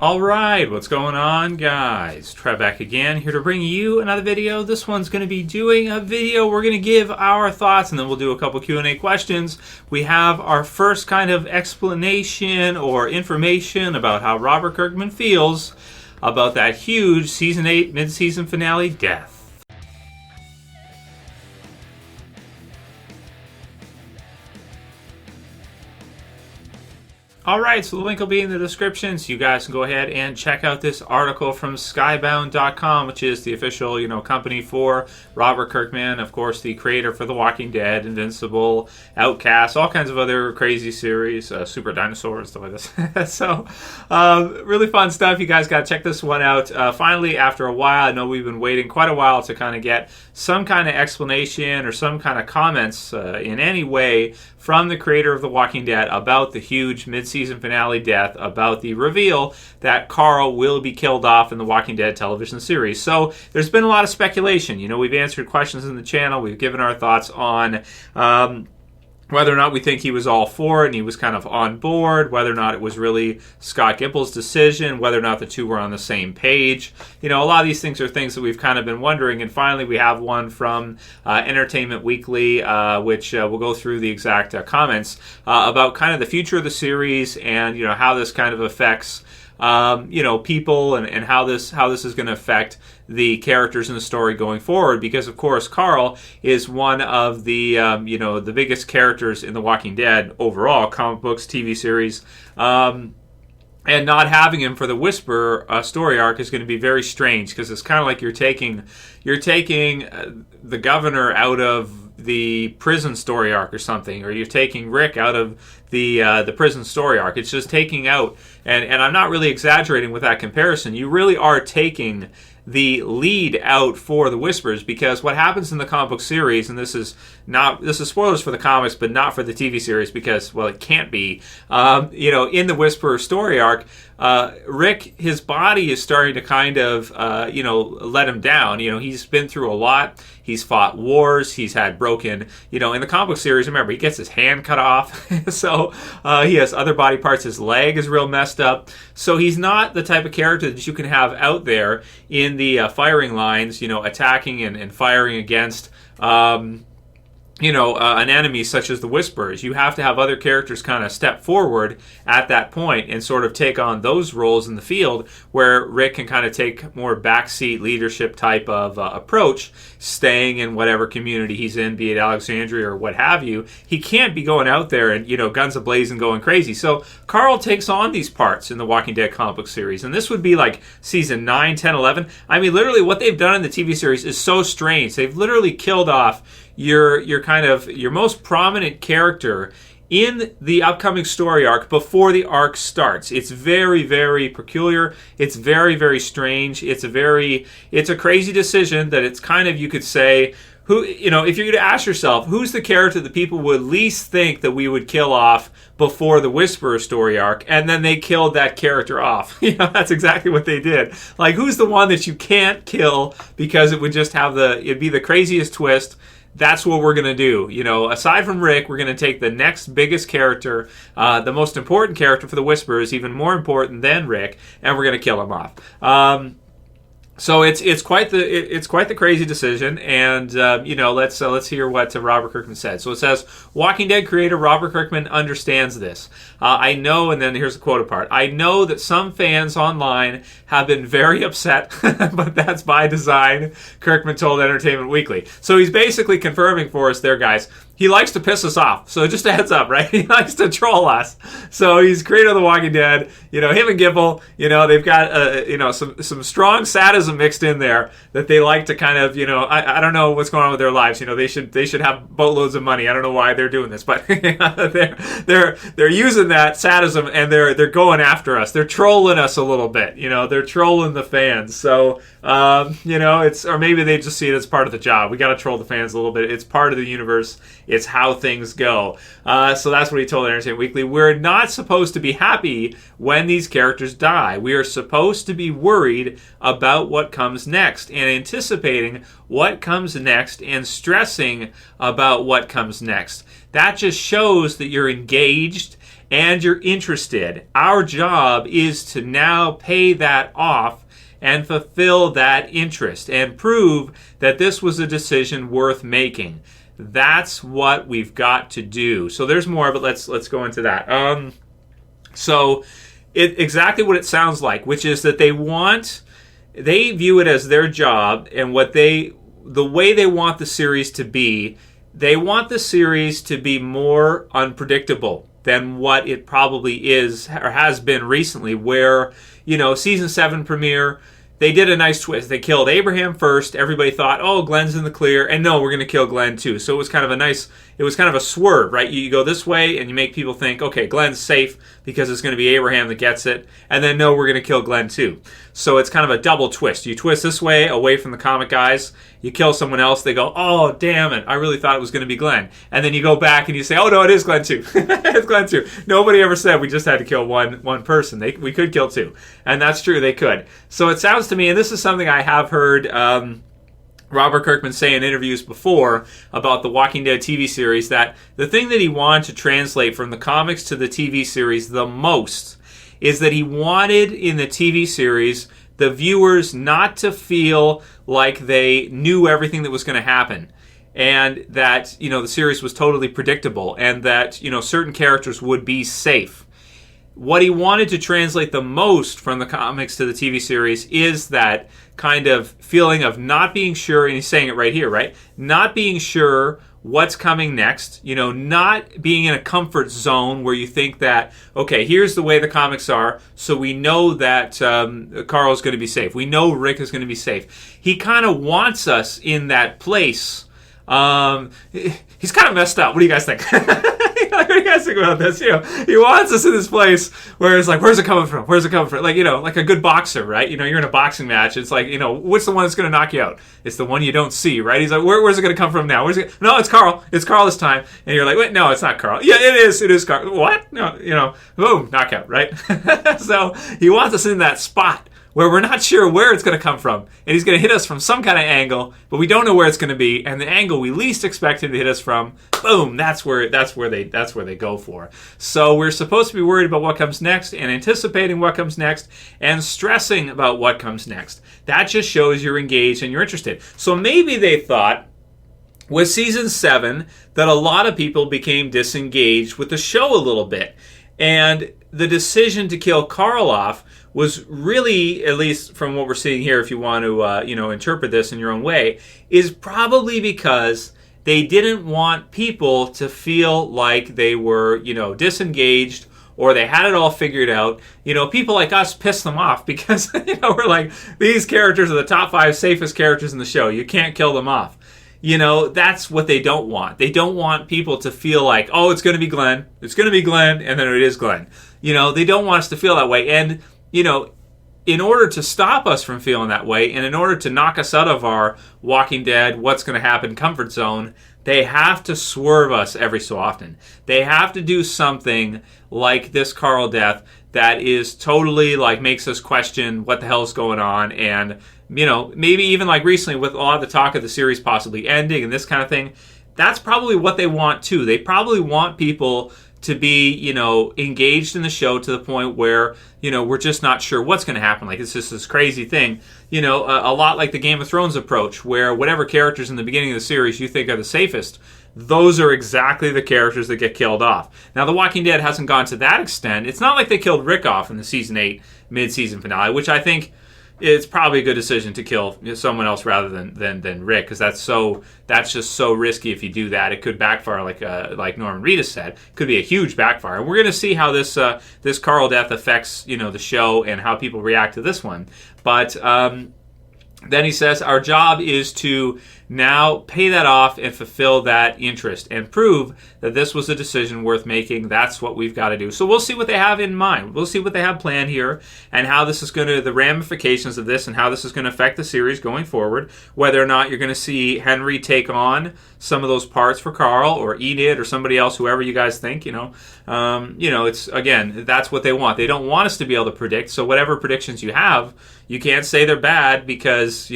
Alright, what's going on, guys? Trev back again, here to bring you another video. This one's going to be doing a video. We're going to give our thoughts, and then we'll do a couple Q&A questions. We have our first kind of explanation or information about how Robert Kirkman feels about that huge Season 8 mid-season finale death. Alright, so the link will be in the description, so you guys can go ahead and check out this article from skybound.com, which is the official, company for Robert Kirkman, of course, the creator for The Walking Dead, Invincible, Outcast, all kinds of other crazy series, Super Dinosaurs, stuff like this. So, really fun stuff. You guys got to check this one out. Finally, after a while, I know we've been waiting quite a while to kind of get some kind of explanation or some kind of comments in any way from the creator of The Walking Dead about the huge mid-season finale death, about the reveal that Carl will be killed off in The Walking Dead television series. So there's been a lot of speculation. We've answered questions in the channel. We've given our thoughts on whether or not we think he was all for it and he was kind of on board, whether or not it was really Scott Gimple's decision, whether or not the two were on the same page. A lot of these things are things that we've kind of been wondering, and finally we have one from Entertainment Weekly, which we'll go through the exact comments about kind of the future of the series and, how this kind of affects people and how this is going to affect the characters in the story going forward, because of course Carl is one of the the biggest characters in The Walking Dead overall, comic books, TV series, and not having him for the Whisper story arc is going to be very strange, because it's kind of like you're taking the governor out of the prison story arc or something, or you're taking Rick out of the prison story arc. It's just taking out, and I'm not really exaggerating with that comparison. You really are taking the lead out for the Whispers, because what happens in the comic book series, and this is spoilers for the comics, but not for the TV series, because, well, it can't be. In the Whisper story arc, Rick, his body is starting to kind of, let him down. He's been through a lot. He's fought wars. He's had broken, in the comic book series, remember, he gets his hand cut off. So he has other body parts. His leg is real messed up. So he's not the type of character that you can have out there in the firing lines, attacking and firing against an enemy such as the Whisperers. You have to have other characters kind of step forward at that point and sort of take on those roles in the field, where Rick can kind of take more backseat leadership type of approach, staying in whatever community he's in, be it Alexandria or what have you. He can't be going out there and, guns a-blazing, going crazy. So Carl takes on these parts in the Walking Dead comic book series, and this would be like season 9, 10, 11. I mean, literally what they've done in the TV series is so strange. They've literally killed off your most prominent character in the upcoming story arc before the arc starts. It's very, very peculiar. It's very, very strange. It's a crazy decision that it's kind of, you could say, if you're going to ask yourself, who's the character that people would least think that we would kill off before the Whisperer story arc, and then they killed that character off. That's exactly what they did. Like, who's the one that you can't kill because it would just it'd be the craziest twist. That's what we're going to do. Aside from Rick, we're going to take the next biggest character, the most important character for the Whisperers, even more important than Rick, and we're going to kill him off. So it's quite the crazy decision, and let's hear what Robert Kirkman said. So it says, Walking Dead creator Robert Kirkman understands this. I know, and then here's the quote part. I know that some fans online have been very upset, but that's by design, Kirkman told Entertainment Weekly. So he's basically confirming for us there, guys. He likes to piss us off. So just a heads up, right? He likes to troll us. So he's creator of The Walking Dead. Him and Gimple, they've got, some strong sadism mixed in there that they like to kind of, I don't know what's going on with their lives. They should have boatloads of money. I don't know why they're doing this, but they're using that sadism, and they're going after us. They're trolling us a little bit. They're trolling the fans. So, or maybe they just see it as part of the job. We got to troll the fans a little bit. It's part of the universe. It's how things go. So that's what he told Entertainment Weekly. We're not supposed to be happy when these characters die. We are supposed to be worried about what comes next and anticipating what comes next and stressing about what comes next. That just shows that you're engaged and you're interested. Our job is to now pay that off and fulfill that interest and prove that this was a decision worth making. That's what we've got to do. So there's more, but let's go into that. So exactly what it sounds like, which is that they view it as their job, and the way they want the series to be, they want the series to be more unpredictable than what it probably is or has been recently, where, season 7 premiere, they did a nice twist. They killed Abraham first. Everybody thought, oh, Glenn's in the clear. And no, we're going to kill Glenn too. So it was kind of a swerve, right? You go this way and you make people think, okay, Glenn's safe because it's going to be Abraham that gets it. And then no, we're going to kill Glenn too. So it's kind of a double twist. You twist this way, away from the comic guys. You kill someone else. They go, oh, damn it. I really thought it was going to be Glenn. And then you go back and you say, oh, no, it is Glenn too. It's Glenn too. Nobody ever said we just had to kill one person. We could kill two. And that's true. They could. So it sounds to me, and this is something I have heard Robert Kirkman say in interviews before about the Walking Dead TV series, that the thing that he wanted to translate from the comics to the TV series the most is that he wanted in the TV series the viewers not to feel like they knew everything that was going to happen, and that the series was totally predictable, and that certain characters would be safe. What he wanted to translate the most from the comics to the TV series is that kind of feeling of not being sure, and he's saying it right here, right? Not being sure what's coming next, not being in a comfort zone where you think that, okay, here's the way the comics are, so we know that Carl's going to be safe. We know Rick is going to be safe. He kind of wants us in that place. He's kind of messed up. What do you guys think? What do you guys think about this? He wants us in this place where it's like, where's it coming from? Where's it coming from? Like, like a good boxer, right? You're in a boxing match. It's like, what's the one that's going to knock you out? It's the one you don't see, right? He's like, where's it going to come from now? No, it's Carl. It's Carl this time. And you're like, wait, no, it's not Carl. Yeah, it is. It is Carl. What? No, boom, knockout, right? So he wants us in that spot where we're not sure where it's going to come from, and he's going to hit us from some kind of angle, but we don't know where it's going to be, and the angle we least expect him to hit us from, boom, that's where they go for. So we're supposed to be worried about what comes next, and anticipating what comes next, and stressing about what comes next. That just shows you're engaged and you're interested. So maybe they thought with season 7 that a lot of people became disengaged with the show a little bit, and the decision to kill Carl off was really, at least from what we're seeing here, if you want to interpret this in your own way, is probably because they didn't want people to feel like they were, disengaged, or they had it all figured out. People like us piss them off because, we're like, these characters are the top 5 safest characters in the show. You can't kill them off. That's what they don't want. They don't want people to feel like, oh, it's going to be Glenn. It's going to be Glenn, and then it is Glenn. They don't want us to feel that way. And, in order to stop us from feeling that way, and in order to knock us out of our Walking Dead, what's going to happen comfort zone, they have to swerve us every so often. They have to do something like this Carl death that is totally like makes us question what the hell's going on, and maybe even like recently with a lot of the talk of the series possibly ending and this kind of thing. That's probably what they want too. They probably want people to be, engaged in the show to the point where, we're just not sure what's going to happen. Like, it's just this crazy thing, a lot like the Game of Thrones approach, where whatever characters in the beginning of the series you think are the safest, those are exactly the characters that get killed off. Now, The Walking Dead hasn't gone to that extent. It's not like they killed Rick off in the season 8 mid-season finale, which I think it's probably a good decision to kill someone else rather than Rick, because that's just so risky. If you do that, it could backfire, like Norman Reedus said. It could be a huge backfire. And we're going to see how this Carl death affects the show and how people react to this one. But then he says our job is to now pay that off and fulfill that interest and prove that this was a decision worth making. That's what we've got to do. So we'll see what they have in mind. We'll see what they have planned here and how this is going to, the ramifications of this and how this is going to affect the series going forward. Whether or not you're going to see Henry take on some of those parts for Carl or Enid or somebody else, whoever you guys think, it's, again, that's what they want. They don't want us to be able to predict. So whatever predictions you have, you can't say they're bad because,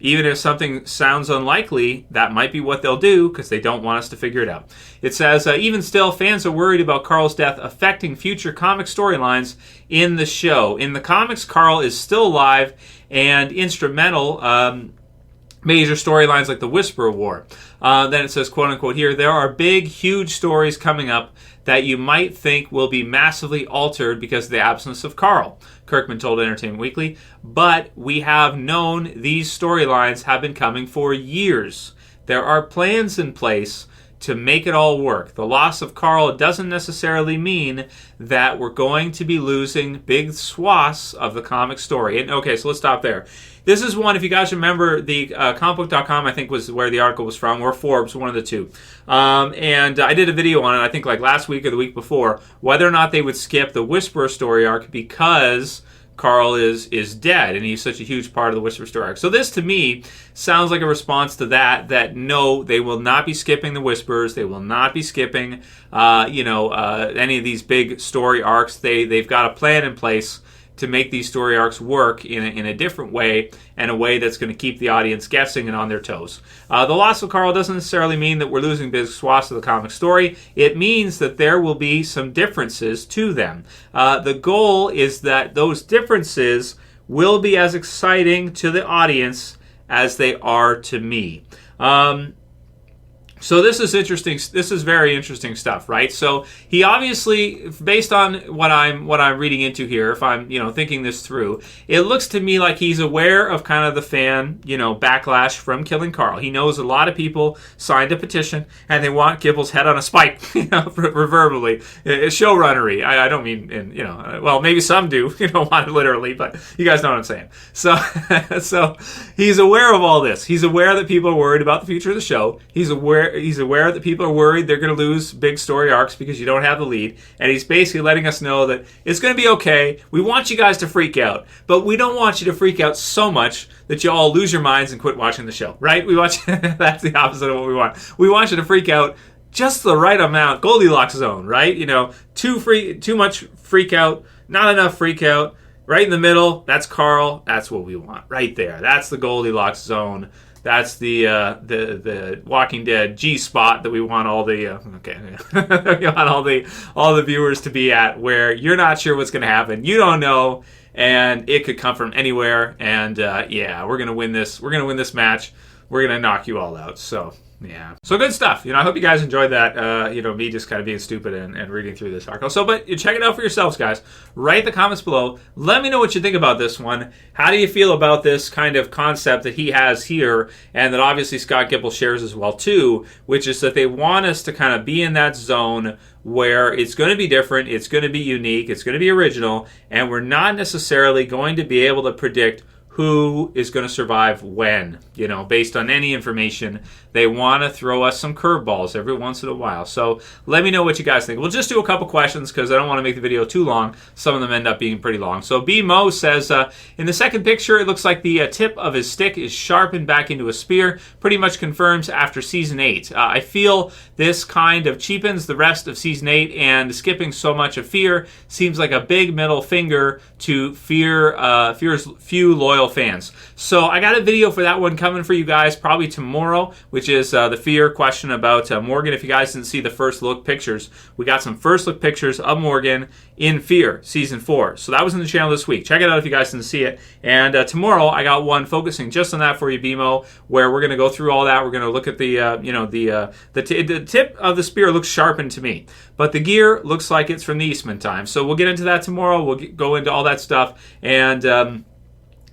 Even if something sounds unlikely, that might be what they'll do because they don't want us to figure it out. It says, even still, fans are worried about Carl's death affecting future comic storylines in the show. In the comics, Carl is still alive and instrumental. Major storylines like the Whisperer War. Then it says, quote unquote, here, there are big, huge stories coming up that you might think will be massively altered because of the absence of Carl, Kirkman told Entertainment Weekly. But we have known these storylines have been coming for years. There are plans in place to make it all work. The loss of Carl doesn't necessarily mean that we're going to be losing big swaths of the comic story. And okay, so let's stop there. This is one, if you guys remember, the comicbook.com, I think, was where the article was from, or Forbes, one of the two. And I did a video on it, I think, like last week or the week before, whether or not they would skip the Whisperer story arc because Carl is dead, and he's such a huge part of the Whisperer story arc. So this, to me, sounds like a response to that no, they will not be skipping the Whisperers. They will not be skipping, any of these big story arcs. They've got a plan in place to make these story arcs work in a different way, and a way that's going to keep the audience guessing and on their toes. The loss of Carl doesn't necessarily mean that we're losing big swaths of the comic story. It means that there will be some differences to them. The goal is that those differences will be as exciting to the audience as they are to me. So this is interesting. This is very interesting stuff, right? So he obviously, based on what I'm reading into here, if I'm thinking this through, it looks to me like he's aware of kind of the fan backlash from killing Carl. He knows a lot of people signed a petition and they want Gibble's head on a spike, proverbially, showrunnery. I don't mean well, maybe some do, want it literally, but you guys know what I'm saying. So he's aware of all this. He's aware that people are worried about the future of the show. He's aware that people are worried they're going to lose big story arcs because you don't have the lead. And he's basically letting us know that it's going to be okay. We want you guys to freak out, but we don't want you to freak out so much that you all lose your minds and quit watching the show, right? That's the opposite of what we want. We want you to freak out just the right amount, Goldilocks zone, right? Too much freak out, not enough freak out. Right in the middle, that's Carl. That's what we want, right there. That's the Goldilocks zone. That's the Walking Dead G spot that we want all the we want all the viewers to be at, where you're not sure what's going to happen, you don't know, and it could come from anywhere. And we're gonna win this. We're gonna win this match. We're gonna knock you all out. So. Yeah. So good stuff. I hope you guys enjoyed that, me just kind of being stupid and reading through this article. So, but you check it out for yourselves, guys. Write the comments below. Let me know what you think about this one. How do you feel about this kind of concept that he has here, and that obviously Scott Gimple shares as well, too, which is that they want us to kind of be in that zone where it's going to be different, it's going to be unique, it's going to be original, and we're not necessarily going to be able to predict who is going to survive when, based on any information. They want to throw us some curveballs every once in a while. So let me know what you guys think. We'll just do a couple questions because I don't want to make the video too long. Some of them end up being pretty long. So B. Mo says, in the second picture, it looks like the tip of his stick is sharpened back into a spear. Pretty much confirms after Season 8. I feel this kind of cheapens the rest of Season 8, and skipping so much of Fear seems like a big middle finger to Fear's few loyal fans. So I got a video for that one coming for you guys probably tomorrow, which is the Fear question about Morgan. If you guys didn't see the first look pictures, we got some first look pictures of Morgan in Fear Season 4. So that was in the channel this week. Check it out if you guys didn't see it. And tomorrow I got one focusing just on that for you, BMO, where we're going to go through all that. We're going to look at the tip of the spear looks sharpened to me, but the gear looks like it's from the Eastman time. So we'll get into that tomorrow. We'll go into all that stuff. And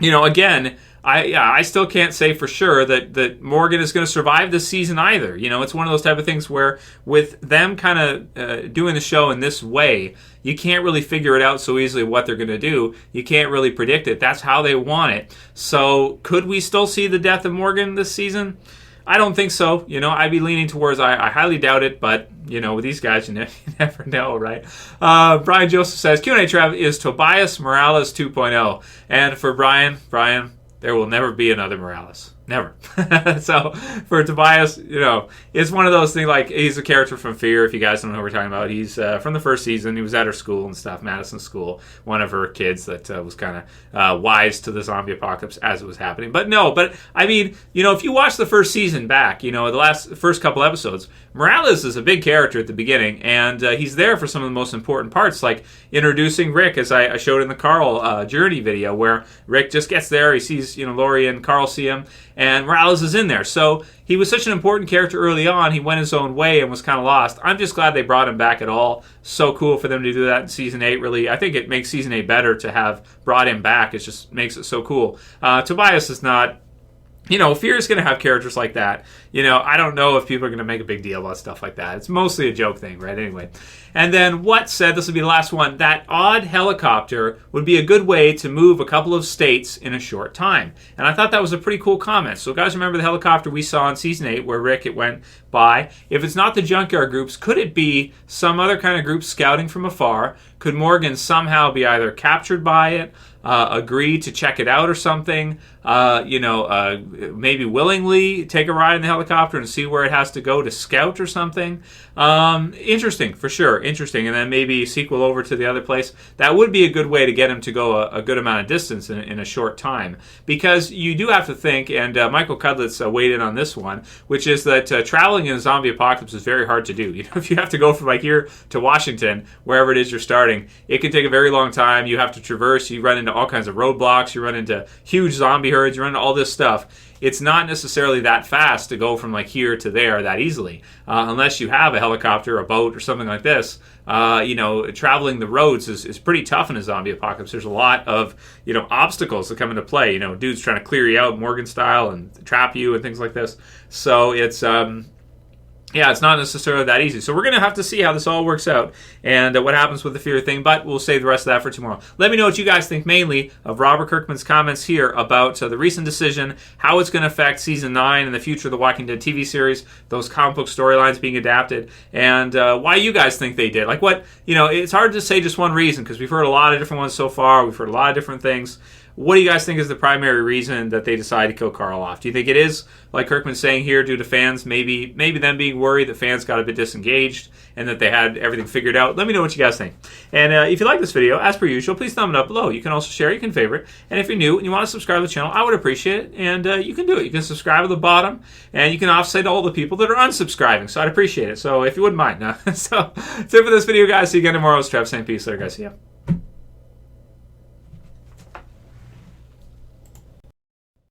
again, I still can't say for sure that Morgan is going to survive this season either. It's one of those type of things where with them kind of doing the show in this way, you can't really figure it out so easily what they're going to do. You can't really predict it. That's how they want it. So could we still see the death of Morgan this season? I don't think so. I'd be leaning towards I highly doubt it, but, with these guys, you never know, right? Brian Joseph says, Q&A Trev, is Tobias Morales 2.0? And for Brian, there will never be another Morales. Never. So for Tobias, it's one of those things, like, he's a character from Fear, if you guys don't know who we're talking about. He's from the first season. He was at her school and stuff, Madison's school, one of her kids that was kind of wise to the zombie apocalypse as it was happening. But I mean, if you watch the first season back, the first couple episodes, Morales is a big character at the beginning, and he's there for some of the most important parts, like introducing Rick, as I showed in the Carl journey video, where Rick just gets there, he sees, Laurie and Carl see him, and Morales is in there. So he was such an important character early on. He went his own way and was kind of lost. I'm just glad they brought him back at all. So cool for them to do that in Season 8, really. I think it makes Season 8 better to have brought him back. It just makes it so cool. Tobias is not... Fear is going to have characters like that. I don't know if people are going to make a big deal about stuff like that. It's mostly a joke thing, right? Anyway. And then What said, this will be the last one, that odd helicopter would be a good way to move a couple of states in a short time. And I thought that was a pretty cool comment. So guys, remember the helicopter we saw in Season 8 where Rick, it went by. If it's not the junkyard groups, could it be some other kind of group scouting from afar? Could Morgan somehow be either captured by it, agree to check it out or something, maybe willingly take a ride in the helicopter and see where it has to go to scout or something? Interesting, for sure, interesting. And then maybe sequel over to the other place. That would be a good way to get him to go a good amount of distance in a short time. Because you do have to think, and Michael Cudlitz weighed in on this one, which is that traveling in a zombie apocalypse is very hard to do. If you have to go from like here to Washington, wherever it is you're starting, it can take a very long time. You have to traverse, you run into all kinds of roadblocks, you run into huge zombie herds, you run into all this stuff. It's not necessarily that fast to go from like here to there that easily, unless you have a helicopter, a boat, or something like this. Traveling the roads is pretty tough in a zombie apocalypse. There's a lot of obstacles that come into play. Dudes trying to clear you out Morgan style and trap you and things like this. So it's it's not necessarily that easy. So we're going to have to see how this all works out and what happens with the Fear thing, but we'll save the rest of that for tomorrow. Let me know what you guys think mainly of Robert Kirkman's comments here about the recent decision, how it's going to affect Season 9 and the future of the Walking Dead TV series, those comic book storylines being adapted, and why you guys think they did. Like what, it's hard to say just one reason because we've heard a lot of different ones so far. We've heard a lot of different things. What do you guys think is the primary reason that they decided to kill Carl off? Do you think it is, like Kirkman's saying here, due to fans, maybe them being worried that fans got a bit disengaged and that they had everything figured out? Let me know what you guys think. And if you like this video, as per usual, please thumb it up below. You can also share, you can favorite. And if you're new and you want to subscribe to the channel, I would appreciate it. And you can do it. You can subscribe at the bottom, and you can offset all the people that are unsubscribing. So I'd appreciate it. So if you wouldn't mind. So that's it for this video, guys. See you again tomorrow. It's Trav saying peace. Later, guys. See ya.